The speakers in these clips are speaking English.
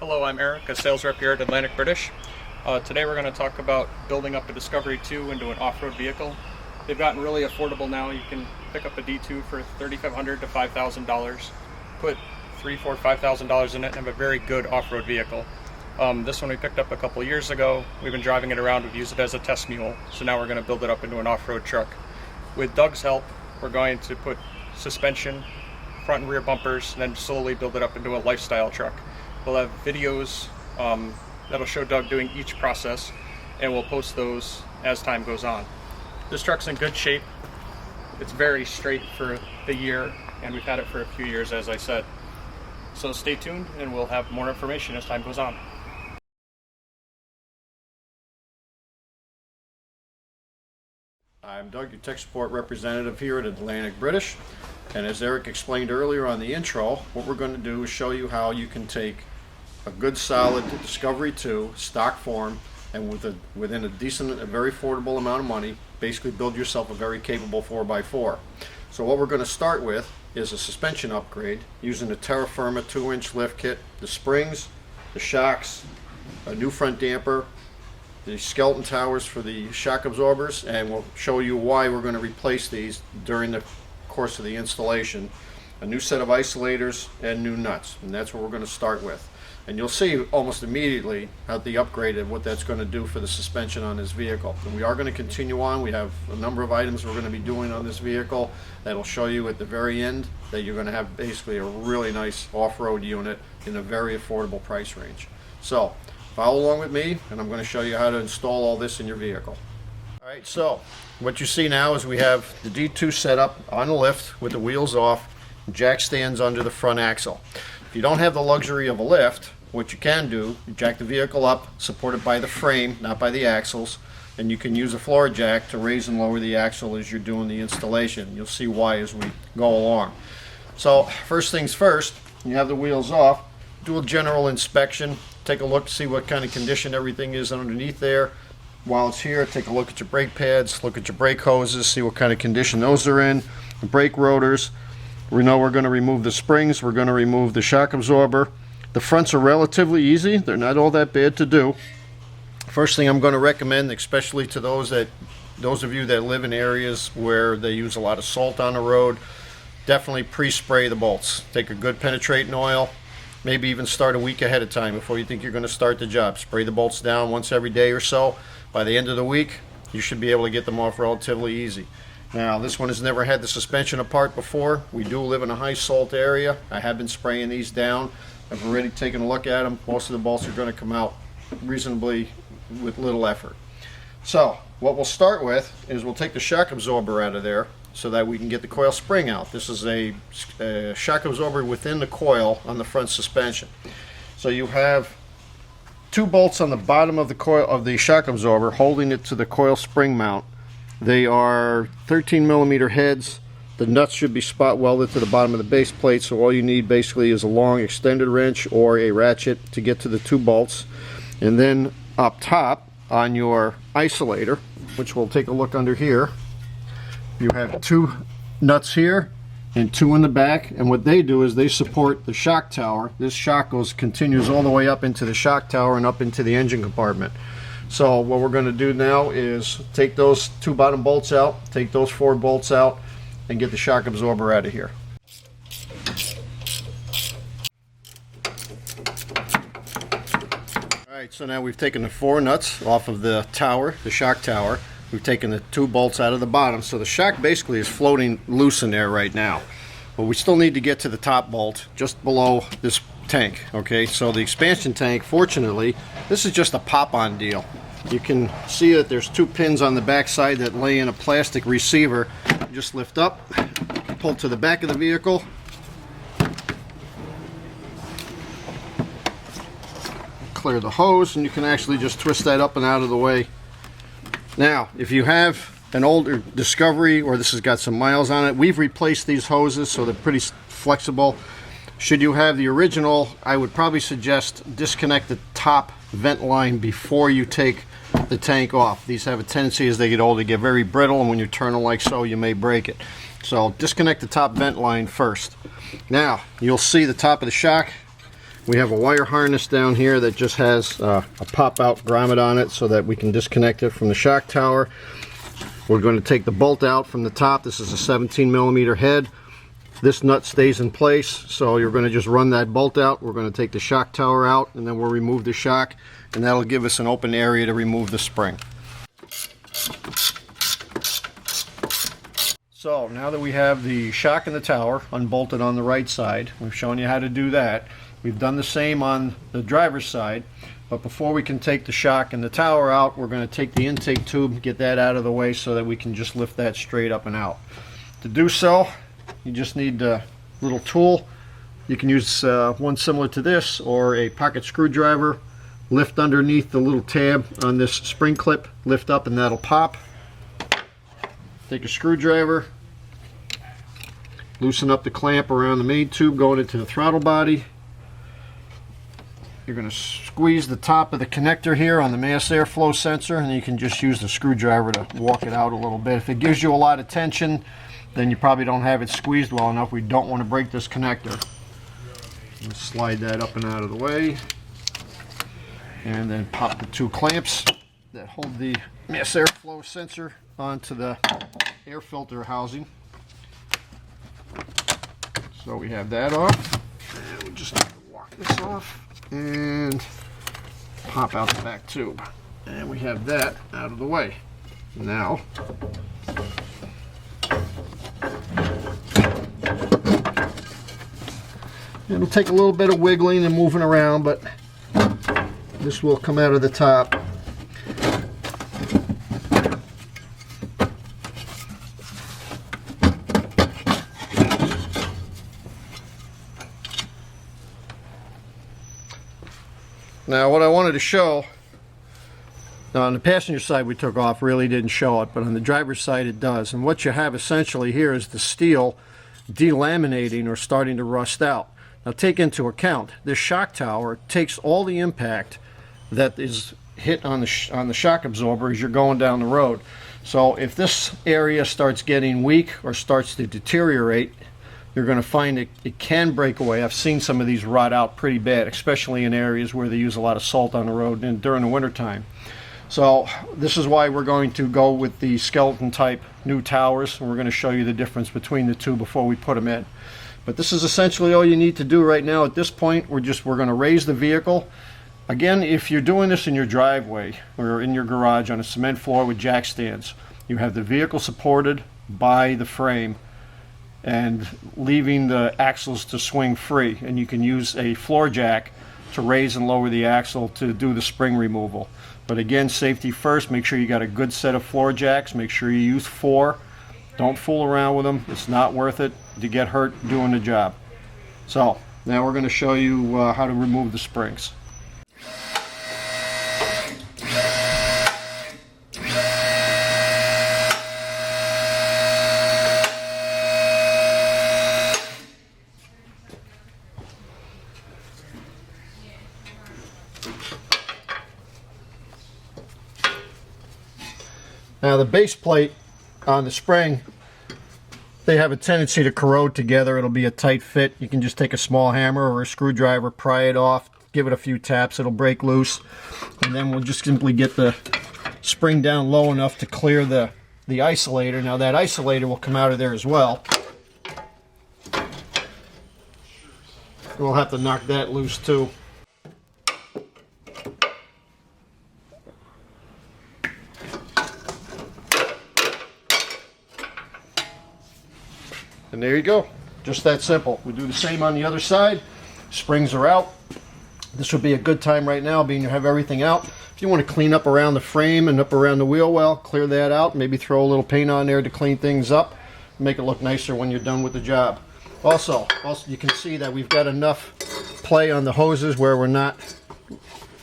Hello, I'm Eric, a sales rep here at Atlantic British. Today we're going to talk about building up a Discovery 2 into an off-road vehicle. They've gotten really affordable now. You can pick up a D2 for $3,500 to $5,000, put $3,000, $4,000, $5,000 in it, and have a very good off-road vehicle. This one we picked up a couple years ago. We've been driving it around. We've used it as a test mule, so now we're going to build it up into an off-road truck. With Doug's help, we're going to put suspension, front and rear bumpers, and then slowly build it up into a lifestyle truck. We'll have videos that'll show Doug doing each process, and we'll post those as time goes on. This truck's in good shape. It's very straight for the year, and we've had it for a few years, as I said. So stay tuned, and we'll have more information as time goes on. I'm Doug, your tech support representative here at Atlantic British, and as Eric explained earlier on the intro, what we're going to do is show you how you can take a good solid Discovery 2 stock form and within a decent, a very affordable amount of money, basically build yourself a very capable 4x4. So what we're going to start with is a suspension upgrade using the Terrafirma 2-inch lift kit, the springs, the shocks, a new front damper, the skeleton towers for the shock absorbers, and we'll show you why we're going to replace these during the course of the installation. A new set of isolators and new nuts, and that's what we're going to start with. And you'll see almost immediately how the upgrade and what that's going to do for the suspension on this vehicle. And we are going to continue on. We have a number of items we're going to be doing on this vehicle that'll show you at the very end that you're going to have basically a really nice off-road unit in a very affordable price range. So follow along with me, and I'm going to show you how to install all this in your vehicle. Alright, so what you see now is we have the D2 set up on the lift with the wheels off, jack stands under the front axle. If you don't have the luxury of a lift, what you can do, you jack the vehicle up, supported by the frame, not by the axles, and you can use a floor jack to raise and lower the axle as you're doing the installation. You'll see why as we go along. So first things first, you have the wheels off, do a general inspection, take a look to see what kind of condition everything is underneath there. While it's here, take a look at your brake pads, look at your brake hoses, see what kind of condition those are in, the brake rotors. We know we're going to remove the springs, we're going to remove the shock absorber. The fronts are relatively easy, they're not all that bad to do. First thing I'm going to recommend, especially to those of you that live in areas where they use a lot of salt on the road, definitely pre-spray the bolts. Take a good penetrating oil, maybe even start a week ahead of time before you think you're going to start the job. Spray the bolts down once every day or so. By the end of the week, you should be able to get them off relatively easy. Now, this one has never had the suspension apart before. We do live in a high salt area. I have been spraying these down. I've already taken a look at them. Most of the bolts are going to come out reasonably with little effort. So what we'll start with is we'll take the shock absorber out of there so that we can get the coil spring out. This is a shock absorber within the coil on the front suspension. So you have two bolts on the bottom of the coil of the shock absorber holding it to the coil spring mount. They are 13mm heads. The nuts should be spot welded to the bottom of the base plate, so all you need basically is a long extended wrench or a ratchet to get to the two bolts. And then up top on your isolator, which we'll take a look under here, you have two nuts here and two in the back, and what they do is they support the shock tower. This shock continues all the way up into the shock tower and up into the engine compartment. So what we're going to do now is take those two bottom bolts out, take those four bolts out, and get the shock absorber out of here. Alright, so now we've taken the four nuts off of the tower, the shock tower. We've taken the two bolts out of the bottom, so the shock basically is floating loose in there right now. But we still need to get to the top bolt just below this tank. Okay, so the expansion tank, fortunately, this is just a pop-on deal. You can see that there's two pins on the back side that lay in a plastic receiver. Just lift up, pull to the back of the vehicle, clear the hose, and you can actually just twist that up and out of the way. Now, if you have an older Discovery or this has got some miles on it, we've replaced these hoses so they're pretty flexible. Should you have the original, I would probably suggest disconnect the top vent line before you take the tank off. These have a tendency as they get older to get very brittle, and when you turn them like so, you may break it. So disconnect the top vent line first. Now, you'll see the top of the shock We have a wire harness down here that just has a pop-out grommet on it so that we can disconnect it from the shock tower. We're going to take the bolt out from the top. This is a 17mm head. This nut stays in place, so you're going to just run that bolt out. We're going to take the shock tower out, and then we'll remove the shock, and that'll give us an open area to remove the spring. So now that we have the shock and the tower unbolted on the right side, we've shown you how to do that. We've done the same on the driver's side, but before we can take the shock and the tower out, we're going to take the intake tube, get that out of the way so that we can just lift that straight up and out. To do so, you just need a little tool. You can use one similar to this or a pocket screwdriver. Lift underneath the little tab on this spring clip, lift up, and that'll pop. Take a screwdriver, loosen up the clamp around the main tube going into the throttle body. You're going to squeeze the top of the connector here on the mass airflow sensor, and you can just use the screwdriver to walk it out a little bit. If it gives you a lot of tension, then you probably don't have it squeezed well enough. We don't want to break this connector. Let's slide that up and out of the way, and then pop the two clamps that hold the mass airflow sensor onto the air filter housing. So we have that off, and we just need to walk this off and pop out the back tube, and we have that out of the way. Now it'll take a little bit of wiggling and moving around, but this will come out of the top. Now what I wanted to show, now on the passenger side we took off, really didn't show it, but on the driver's side it does. And what you have essentially here is the steel delaminating or starting to rust out. Now take into account, this shock tower takes all the impact that is hit on the shock absorber as you're going down the road. So if this area starts getting weak or starts to deteriorate, you're going to find it can break away. I've seen some of these rot out pretty bad, especially in areas where they use a lot of salt on the road and during the winter time. So this is why we're going to go with the skeleton type new towers, and we're going to show you the difference between the two before we put them in. But this is essentially all you need to do right now. At this point, we're going to raise the vehicle. Again, if you're doing this in your driveway or in your garage on a cement floor with jack stands, you have the vehicle supported by the frame and leaving the axles to swing free, and you can use a floor jack to raise and lower the axle to do the spring removal. But again, safety first. Make sure you got a good set of floor jacks. Make sure you use 4. Don't fool around with them. It's not worth it to get hurt doing the job. So now we're going to show you how to remove the springs. Now the base plate on the spring, they have a tendency to corrode together. It'll be a tight fit. You can just take a small hammer or a screwdriver, pry it off, give it a few taps, it'll break loose. And then we'll just simply get the spring down low enough to clear the isolator. Now that isolator will come out of there as well. We'll have to knock that loose too. And there you go. Just that simple. We do the same on the other side. Springs are out. This would be a good time right now, being you have everything out. If you want to clean up around the frame and up around the wheel well, clear that out. Maybe throw a little paint on there to clean things up. Make it look nicer when you're done with the job. Also you can see that we've got enough play on the hoses where we're not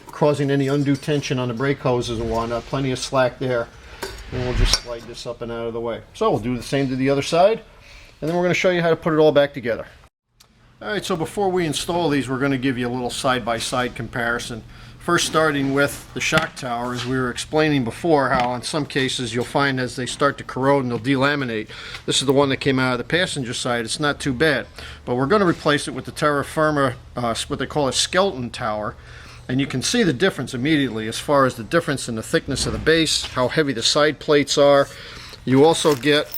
causing any undue tension on the brake hoses and whatnot. Plenty of slack there. And we'll just slide this up and out of the way. So we'll do the same to the other side. And then we're going to show you how to put it all back together. Alright, so before we install these, we're going to give you a little side-by-side comparison. first starting with the shock tower, as we were explaining before, how in some cases you'll find as they start to corrode and they'll delaminate. This is the one that came out of the passenger side. It's not too bad, but we're going to replace it with the Terrafirma, what they call a skeleton tower. And you can see the difference immediately as far as the difference in the thickness of the base, how heavy the side plates are. You also get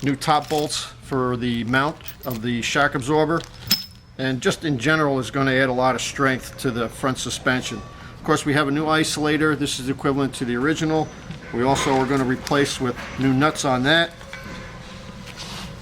new top bolts for the mount of the shock absorber, and just in general is going to add a lot of strength to the front suspension. Of course, we have a new isolator. This is equivalent to the original. We also are going to replace with new nuts on that.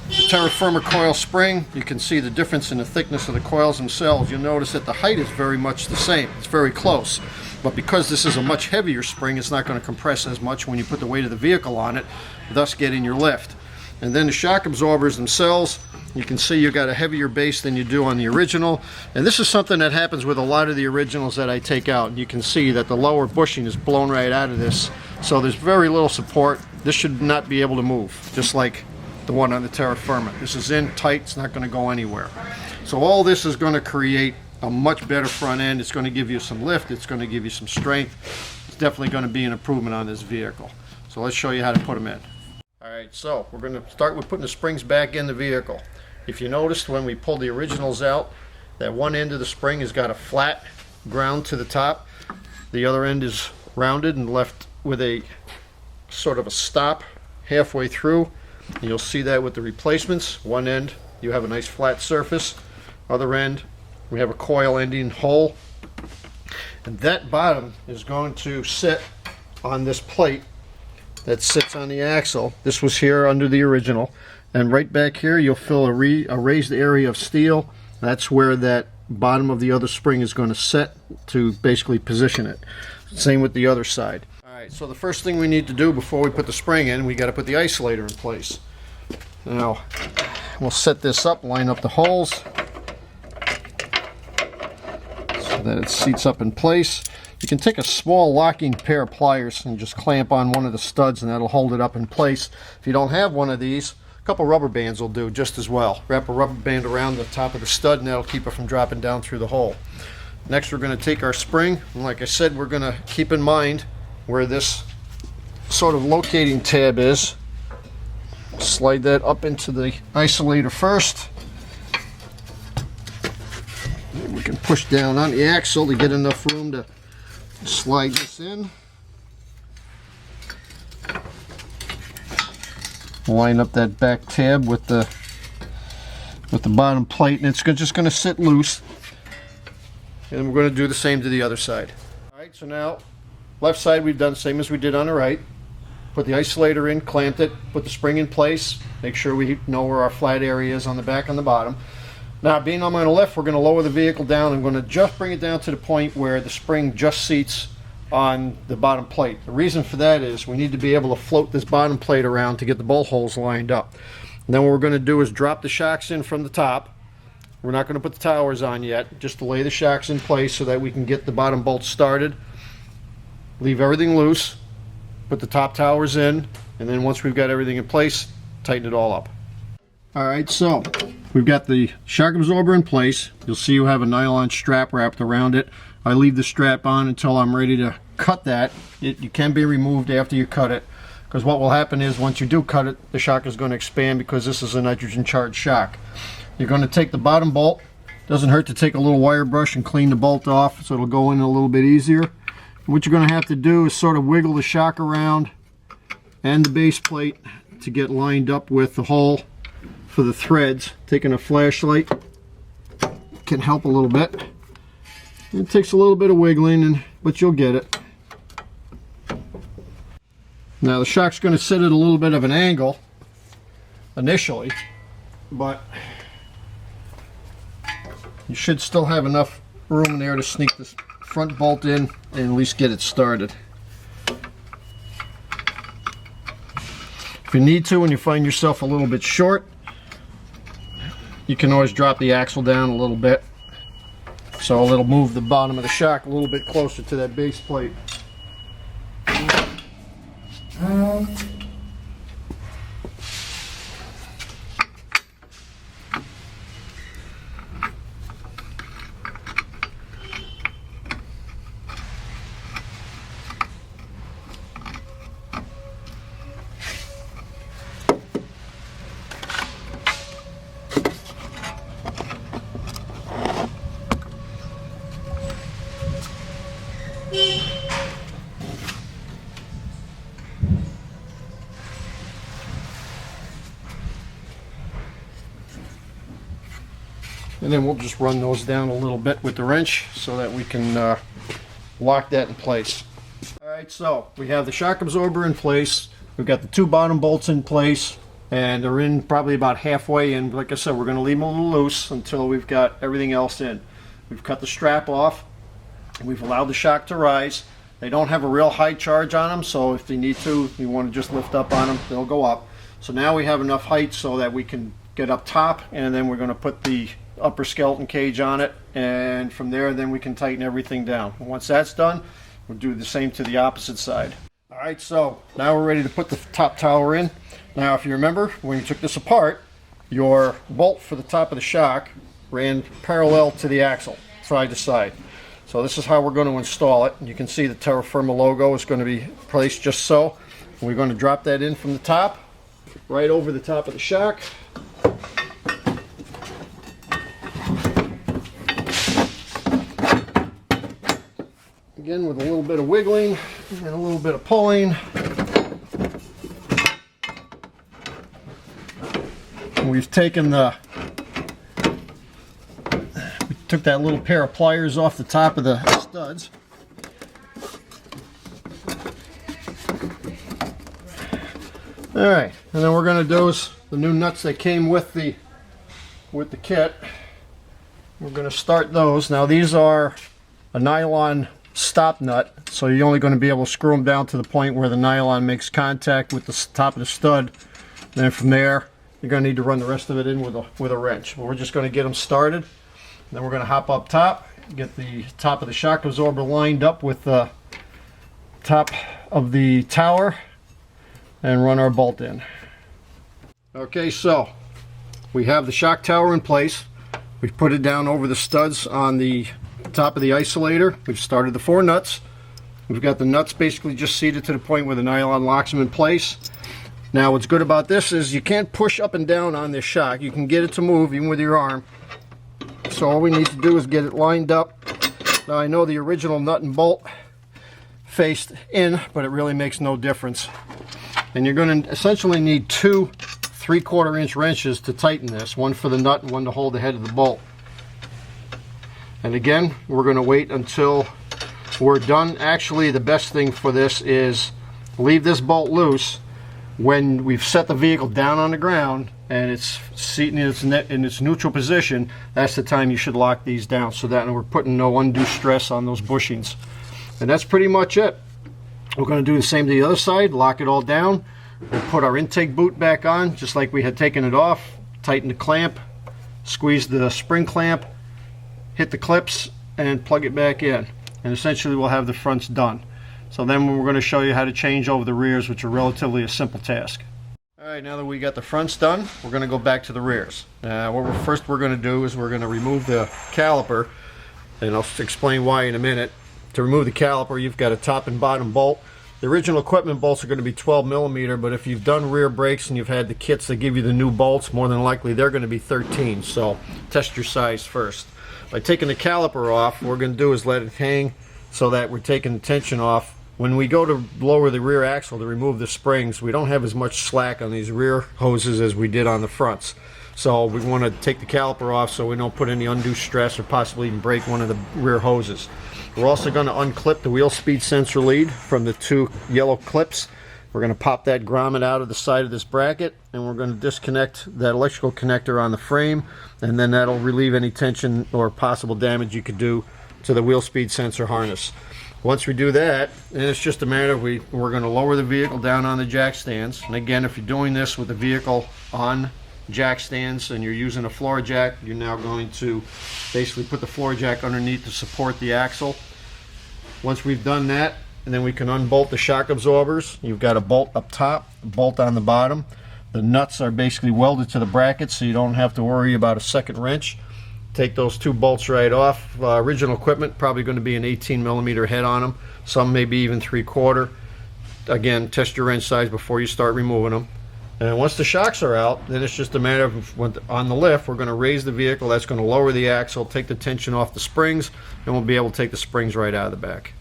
Terrafirma coil spring, you can see the difference in the thickness of the coils themselves. You'll notice that the height is very much the same. It's very close. But because this is a much heavier spring, it's not going to compress as much when you put the weight of the vehicle on it, thus getting your lift. And then the shock absorbers themselves, you can see you got a heavier base than you do on the original. And this is something that happens with a lot of the originals that I take out. And you can see that the lower bushing is blown right out of this. So there's very little support. This should not be able to move, just like the one on the Terrafirma. This is in tight, it's not going to go anywhere. So all this is going to create a much better front end. It's going to give you some lift, it's going to give you some strength. It's definitely going to be an improvement on this vehicle. So let's show you how to put them in. Alright, so we're going to start with putting the springs back in the vehicle. If you noticed when we pulled the originals out, that one end of the spring has got a flat ground to the top. The other end is rounded and left with a sort of a stop halfway through. You'll see that with the replacements. One end you have a nice flat surface, other end we have a coil ending hole, and that bottom is going to sit on this plate that sits on the axle. This was here under the original, and right back here you'll feel a raised area of steel. That's where that bottom of the other spring is going to set to basically position it. Same with the other side. Alright, so the first thing we need to do before we put the spring in, we got to put the isolator in place. Now, we'll set this up, line up the holes so that it seats up in place. You can take a small locking pair of pliers and just clamp on one of the studs, and that'll hold it up in place. If you don't have one of these, a couple rubber bands will do just as well. Wrap a rubber band around the top of the stud, and that'll keep it from dropping down through the hole. Next, we're going to take our spring, and like I said, we're going to keep in mind where this sort of locating tab is. Slide that up into the isolator first. And we can push down on the axle to get enough room to slide this in. Line up that back tab with the bottom plate, and it's just going to sit loose. And we're going to do the same to the other side. Alright, so now left side we've done the same as we did on the right. Put the isolator in, clamped it, put the spring in place, make sure we know where our flat area is on the back and the bottom. Now, being I'm on the left, we're going to lower the vehicle down. I'm going to just bring it down to the point where the spring just seats on the bottom plate. The reason for that is we need to be able to float this bottom plate around to get the bolt holes lined up. And then what we're going to do is drop the shocks in from the top. We're not going to put the towers on yet, just to lay the shocks in place so that we can get the bottom bolts started. Leave everything loose, put the top towers in, and then once we've got everything in place, tighten it all up. Alright, so we've got the shock absorber in place. You'll see you have a nylon strap wrapped around it. I leave the strap on until I'm ready to cut that. You can be removed after you cut it, because what will happen is once you do cut it, the shock is going to expand because this is a nitrogen charged shock. You're going to take the bottom bolt. Doesn't hurt to take a little wire brush and clean the bolt off so it'll go in a little bit easier. And what you're going to have to do is sort of wiggle the shock around and the base plate to get lined up with the hole for the threads. Taking a flashlight can help a little bit. It takes a little bit of wiggling, but you'll get it. Now the shock's going to sit at a little bit of an angle initially, but you should still have enough room there to sneak this front bolt in and at least get it started. If you need to and you find yourself a little bit short, you can always drop the axle down a little bit so it'll move the bottom of the shock a little bit closer to that base plate. And then we'll just run those down a little bit with the wrench so that we can lock that in place. Alright, so we have the shock absorber in place. We've got the 2 bottom bolts in place, and they're in probably about halfway in. Like I said, we're going to leave them a little loose until we've got everything else in. We've cut the strap off. We've allowed the shock to rise. They don't have a real high charge on them, so if you need to, you want to just lift up on them, they'll go up. So now we have enough height so that we can get up top, and then we're going to put the upper skeleton cage on it, and from there then we can tighten everything down. And once that's done, we'll do the same to the opposite side. Alright, so now we're ready to put the top tower in. Now if you remember, when you took this apart, your bolt for the top of the shock ran parallel to the axle, side to side. So this is how we're going to install it. You can see the Terrafirma logo is going to be placed just so. We're going to drop that in from the top, right over the top of the shock. Again, with a little bit of wiggling and a little bit of pulling. We've taken we took that little pair of pliers off the top of the studs. Alright, and then we're going to do is the new nuts that came with the kit. We're going to start those. Now these are a nylon stop nut, so you're only going to be able to screw them down to the point where the nylon makes contact with the top of the stud. And then from there, you're going to need to run the rest of it in with a wrench. But we're just going to get them started. Then we're going to hop up top, get the top of the shock absorber lined up with the top of the tower, and run our bolt in. Okay, so we have the shock tower in place. We've put it down over the studs on the top of the isolator. We've started the 4 nuts. We've got the nuts basically just seated to the point where the nylon locks them in place. Now what's good about this is you can't push up and down on this shock. You can get it to move even with your arm. So all we need to do is get it lined up. Now I know the original nut and bolt faced in, but it really makes no difference. And you're going to essentially need 2 3/4 inch wrenches to tighten this. One for the nut and one to hold the head of the bolt. And again, we're going to wait until we're done. Actually, the best thing for this is leave this bolt loose when we've set the vehicle down on the ground and it's seated in its neutral position. That's the time you should lock these down so that we're putting no undue stress on those bushings. And that's pretty much it. We're going to do the same to the other side, lock it all down. We'll put our intake boot back on just like we had taken it off, tighten the clamp, squeeze the spring clamp, hit the clips, and plug it back in. And essentially we'll have the fronts done. So then we're going to show you how to change over the rears, which are relatively a simple task. Alright, now that we got the fronts done, we're going to go back to the rears. What we're going to do is we're going to remove the caliper, and I'll explain why in a minute. To remove the caliper, you've got a top and bottom bolt. The original equipment bolts are going to be 12mm, but if you've done rear brakes and you've had the kits that give you the new bolts, more than likely they're going to be 13, so test your size first. By taking the caliper off, what we're going to do is let it hang so that we're taking the tension off. When we go to lower the rear axle to remove the springs, we don't have as much slack on these rear hoses as we did on the fronts. So we want to take the caliper off so we don't put any undue stress or possibly even break one of the rear hoses. We're also going to unclip the wheel speed sensor lead from the 2 yellow clips. We're going to pop that grommet out of the side of this bracket, and we're going to disconnect that electrical connector on the frame, and then that'll relieve any tension or possible damage you could do to the wheel speed sensor harness. Once we do that, then it's just a matter of we're going to lower the vehicle down on the jack stands. And again, if you're doing this with the vehicle on jack stands and you're using a floor jack, you're now going to basically put the floor jack underneath to support the axle. Once we've done that, and then we can unbolt the shock absorbers. You've got a bolt up top, a bolt on the bottom. The nuts are basically welded to the brackets, so you don't have to worry about a second wrench. Take those 2 bolts right off. Original equipment, probably going to be an 18mm head on them. Some maybe even 3/4. Again, test your wrench size before you start removing them. And once the shocks are out, then it's just a matter of on the lift, we're going to raise the vehicle. That's going to lower the axle, take the tension off the springs, and we'll be able to take the springs right out of the back.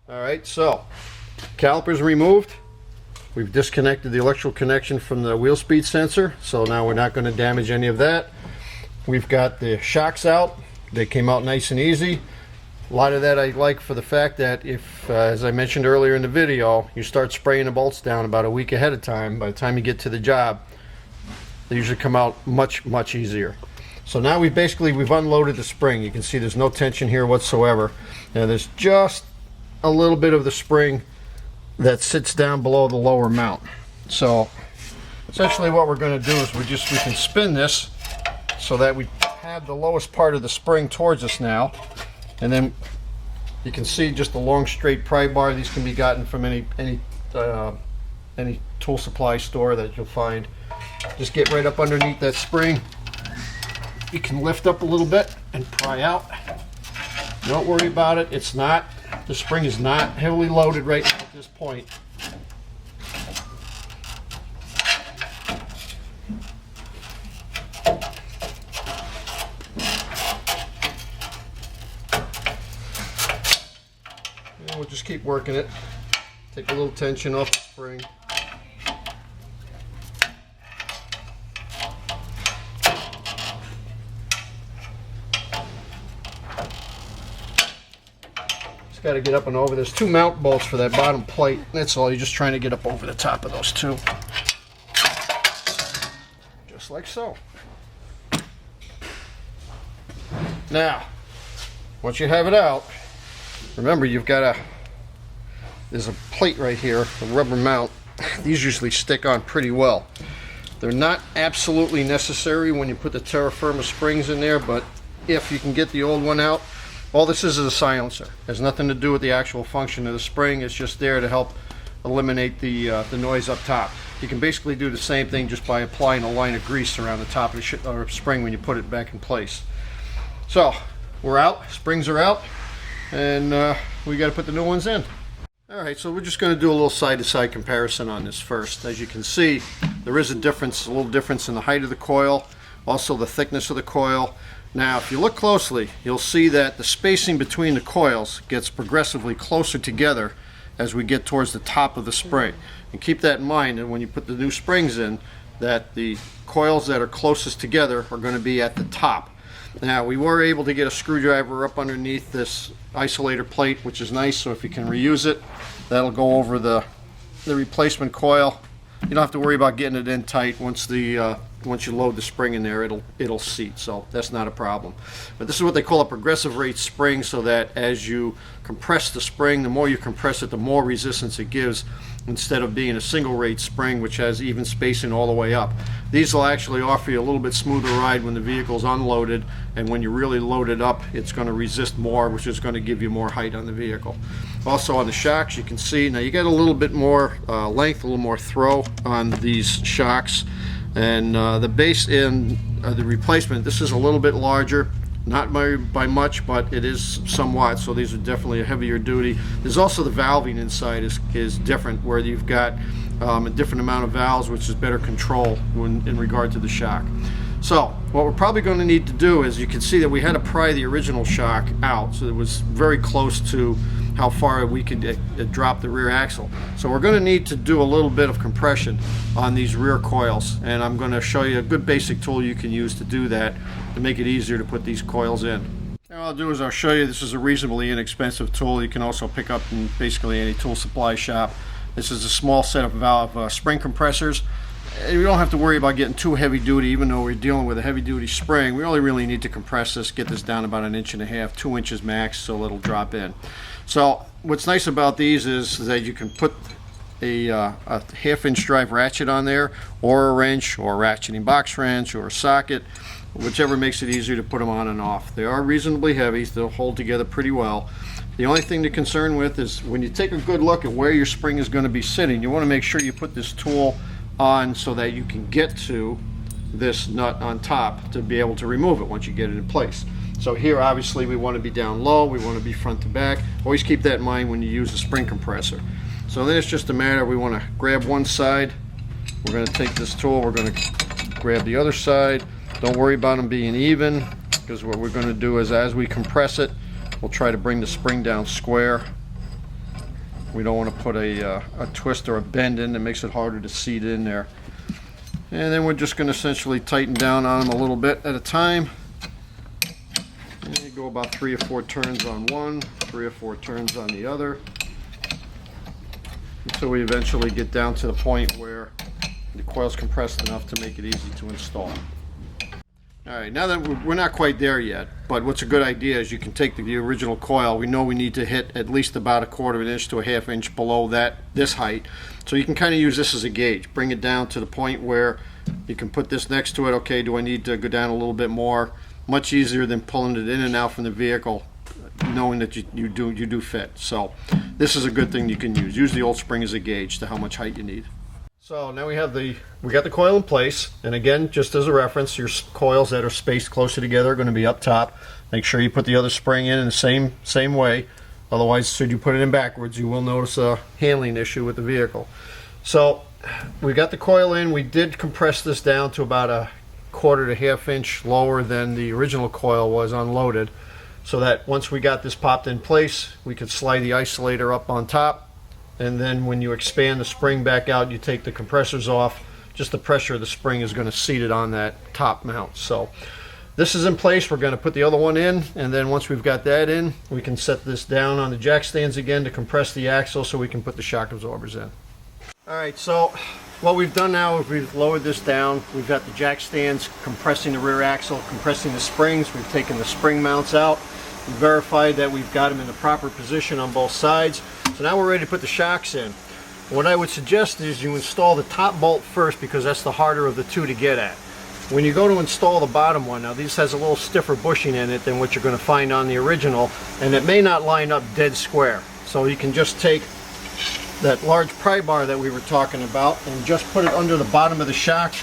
All right, so calipers removed. We've disconnected the electrical connection from the wheel speed sensor, so now we're not going to damage any of that. We've got the shocks out. They came out nice and easy. A lot of that I like for the fact that if, as I mentioned earlier in the video, you start spraying the bolts down about a week ahead of time, by the time you get to the job, they usually come out much easier. So now we've unloaded the spring. You can see there's no tension here whatsoever. Now there's just a little bit of the spring that sits down below the lower mount. So essentially what we're going to do is we can spin this so that we have the lowest part of the spring towards us now, and then you can see just a long straight pry bar. These can be gotten from any tool supply store that you'll find. Just get right up underneath that spring. You can lift up a little bit and pry out. Don't worry about it. The spring is not heavily loaded right now at this point. And we'll just keep working it. Take a little tension off the spring. Got to get up and over. There's two mount bolts for that bottom plate. That's all. You're just trying to get up over the top of those two. Just like so. Now, once you have it out, remember there's a plate right here, a rubber mount. These usually stick on pretty well. They're not absolutely necessary when you put the Terrafirma springs in there, but if you can get the old one out, all this is a silencer. It has nothing to do with the actual function of the spring. It's just there to help eliminate the noise up top. You can basically do the same thing just by applying a line of grease around the top of the spring when you put it back in place. So we're out, springs are out, and we got to put the new ones in. All right, so we're just going to do a little side-to-side comparison on this first. As you can see, there is a little difference in the height of the coil, also the thickness of the coil. Now, if you look closely, you'll see that the spacing between the coils gets progressively closer together as we get towards the top of the spring. And keep that in mind, and when you put the new springs in, that the coils that are closest together are going to be at the top. Now, we were able to get a screwdriver up underneath this isolator plate, which is nice, so if you can reuse it, that'll go over the replacement coil. You don't have to worry about getting it in tight. Once you load the spring in there, it'll seat, so that's not a problem. But this is what they call a progressive rate spring, so that as you compress the spring, the more you compress it, the more resistance it gives, instead of being a single rate spring which has even spacing all the way up. These will actually offer you a little bit smoother ride when the vehicle's unloaded, and when you really load it up, it's going to resist more, which is going to give you more height on the vehicle. Also on the shocks, you can see now you get a little bit more length, a little more throw on these shocks. And the base in the replacement, this is a little bit larger, not by much, but it is somewhat, so these are definitely a heavier duty. There's also the valving inside is different, where you've got a different amount of valves, which is better control in regard to the shock. So what we're probably going to need to do is, you can see that we had to pry the original shock out, so it was very close to how far we could drop the rear axle. So we're going to need to do a little bit of compression on these rear coils, and I'm going to show you a good basic tool you can use to do that, to make it easier to put these coils in. And what I'll do is I'll show you, this is a reasonably inexpensive tool you can also pick up in basically any tool supply shop. This is a small set of spring compressors. You don't have to worry about getting too heavy duty, even though we're dealing with a heavy duty spring. We only really need to compress this, get this down about 1.5 inches, 2 inches max, so it'll drop in. So what's nice about these is that you can put a 1/2 inch drive ratchet on there, or a wrench, or a ratcheting box wrench, or a socket, whichever makes it easier to put them on and off. They are reasonably heavy, so they'll hold together pretty well. The only thing to concern with is when you take a good look at where your spring is going to be sitting, you want to make sure you put this tool on so that you can get to this nut on top to be able to remove it once you get it in place. So here obviously we want to be down low, we want to be front to back. Always keep that in mind when you use a spring compressor. So then it's just a matter, we want to grab one side, we're going to take this tool, we're going to grab the other side. Don't worry about them being even, because what we're going to do is, as we compress it, we'll try to bring the spring down square. We don't want to put a twist or a bend in that makes it harder to seat in there. And then we're just going to essentially tighten down on them a little bit at a time. And you go about 3 or 4 turns on one, 3 or 4 turns on the other, until we eventually get down to the point where the coil's compressed enough to make it easy to install. Alright, now that we're not quite there yet, but what's a good idea is you can take the original coil. We know we need to hit at least about 1/4 inch to 1/2 inch below this height. So you can kind of use this as a gauge. Bring it down to the point where you can put this next to it. Okay, do I need to go down a little bit more? Much easier than pulling it in and out from the vehicle, knowing that you do fit. So this is a good thing you can use. Use the old spring as a gauge to how much height you need. So now we got the coil in place, and again, just as a reference, your coils that are spaced closer together are going to be up top. Make sure you put the other spring in the same way. Otherwise, should you put it in backwards, you will notice a handling issue with the vehicle. So we got the coil in. We did compress this down to about 1/4 to 1/2 inch lower than the original coil was unloaded, so that once we got this popped in place, we could slide the isolator up on top, and then when you expand the spring back out, you take the compressors off. Just the pressure of the spring is going to seat it on that top mount. So this is in place. We're going to put the other one in, and then once we've got that in, we can set this down on the jack stands again to compress the axle so we can put the shock absorbers in. Alright, so what we've done now is we've lowered this down. We've got the jack stands compressing the rear axle, compressing the springs. We've taken the spring mounts out. We've verified that we've got them in the proper position on both sides. So now we're ready to put the shocks in. What I would suggest is you install the top bolt first, because that's the harder of the two to get at. When you go to install the bottom one, now this has a little stiffer bushing in it than what you're going to find on the original, and it may not line up dead square. So you can just take that large pry bar that we were talking about and just put it under the bottom of the shock,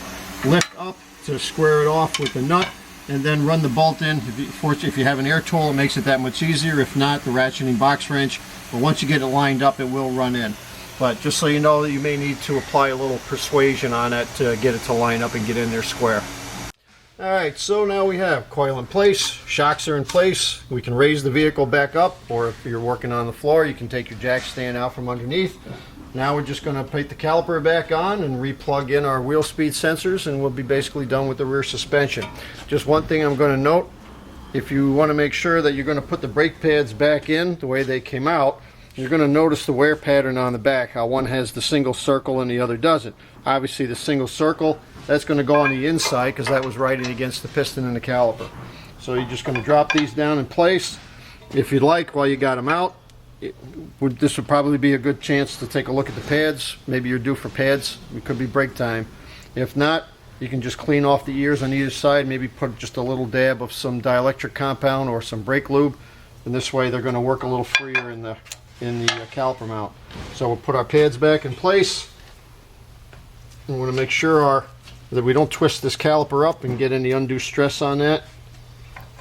lift up to square it off with the nut, and then run the bolt in. If you have an air tool, it makes it that much easier. If not, the ratcheting box wrench. But once you get it lined up, it will run in. But just so you know, that you may need to apply a little persuasion on it to get it to line up and get in there square. Alright, so now we have coil in place, shocks are in place. We can raise the vehicle back up, or if you're working on the floor, you can take your jack stand out from underneath. Now we're just going to put the caliper back on and re-plug in our wheel speed sensors, and we'll be basically done with the rear suspension. Just one thing I'm going to note, if you want to make sure that you're going to put the brake pads back in the way they came out, you're going to notice the wear pattern on the back, how one has the single circle and the other doesn't. Obviously the single circle, that's going to go on the inside because that was riding against the piston and the caliper. So you're just going to drop these down in place. If you'd like, while you got them out, this would probably be a good chance to take a look at the pads. Maybe you're due for pads. It could be brake time. If not, you can just clean off the ears on either side, maybe put just a little dab of some dielectric compound or some brake lube, and this way they're going to work a little freer in the caliper mount. So we'll put our pads back in place. We want to make sure that we don't twist this caliper up and get any undue stress on that.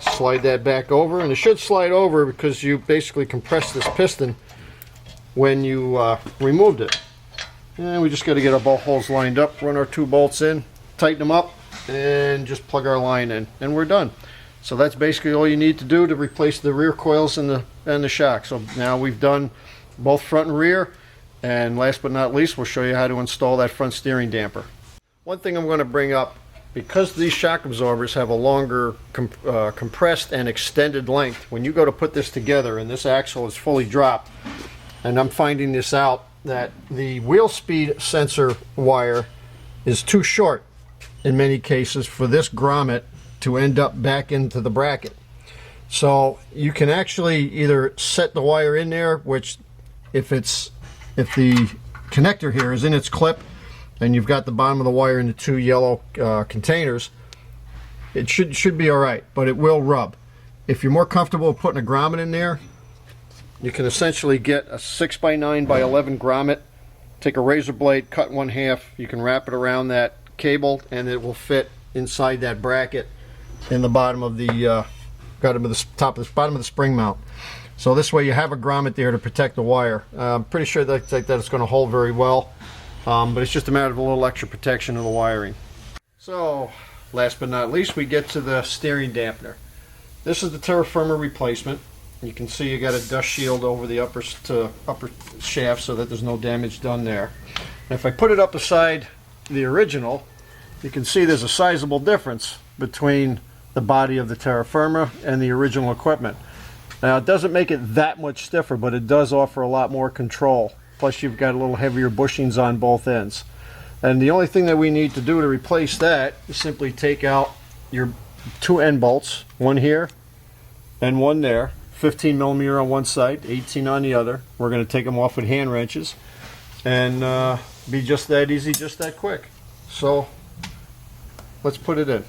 Slide that back over, and it should slide over because you basically compressed this piston when you removed it. And we just got to get our bolt holes lined up, run our 2 bolts in, tighten them up, and just plug our line in, and we're done. So that's basically all you need to do to replace the rear coils and the shock. So now we've done both front and rear, and last but not least, we'll show you how to install that front steering damper. One thing I'm going to bring up, because these shock absorbers have a longer compressed and extended length, when you go to put this together and this axle is fully dropped, and I'm finding this out, that the wheel speed sensor wire is too short in many cases for this grommet to end up back into the bracket. So you can actually either set the wire in there, which if the connector here is in its clip and you've got the bottom of the wire in the 2 yellow containers, it should be alright, but it will rub. If you're more comfortable putting a grommet in there, you can essentially get a 6x9x11 grommet, take a razor blade, cut 1/2, you can wrap it around that cable and it will fit inside that bracket in the bottom of the bottom of the spring mount. So this way you have a grommet there to protect the wire. I'm pretty sure that it's going to hold very well, but it's just a matter of a little extra protection of the wiring. So last but not least, we get to the steering dampener. This is the Terrafirma replacement. You can see you got a dust shield over the upper shaft so that there's no damage done there. And if I put it up beside the original, you can see there's a sizable difference between the body of the Terrafirma and the original equipment. Now it doesn't make it that much stiffer, but it does offer a lot more control. Plus you've got a little heavier bushings on both ends. And the only thing that we need to do to replace that is simply take out your 2 end bolts, one here and one there, 15 millimeter on one side, 18 on the other. We're going to take them off with hand wrenches and be just that easy, just that quick. So let's put it in.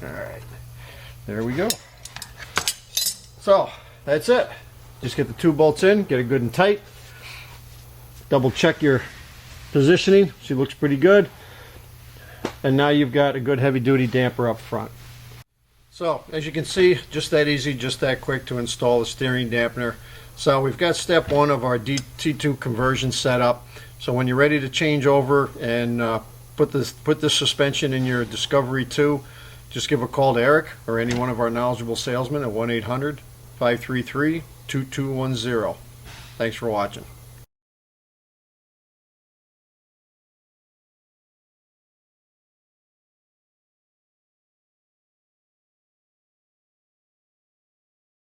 Alright, there we go. So that's it. Just get the 2 bolts in, get it good and tight. Double check your positioning. She looks pretty good. And now you've got a good heavy duty damper up front. So as you can see, just that easy, just that quick to install the steering dampener. So we've got step 1 of our T2 conversion set up. So when you're ready to change over and put this suspension in your Discovery 2, just give a call to Eric or any one of our knowledgeable salesmen at 1-800-533-2210. Thanks for watching.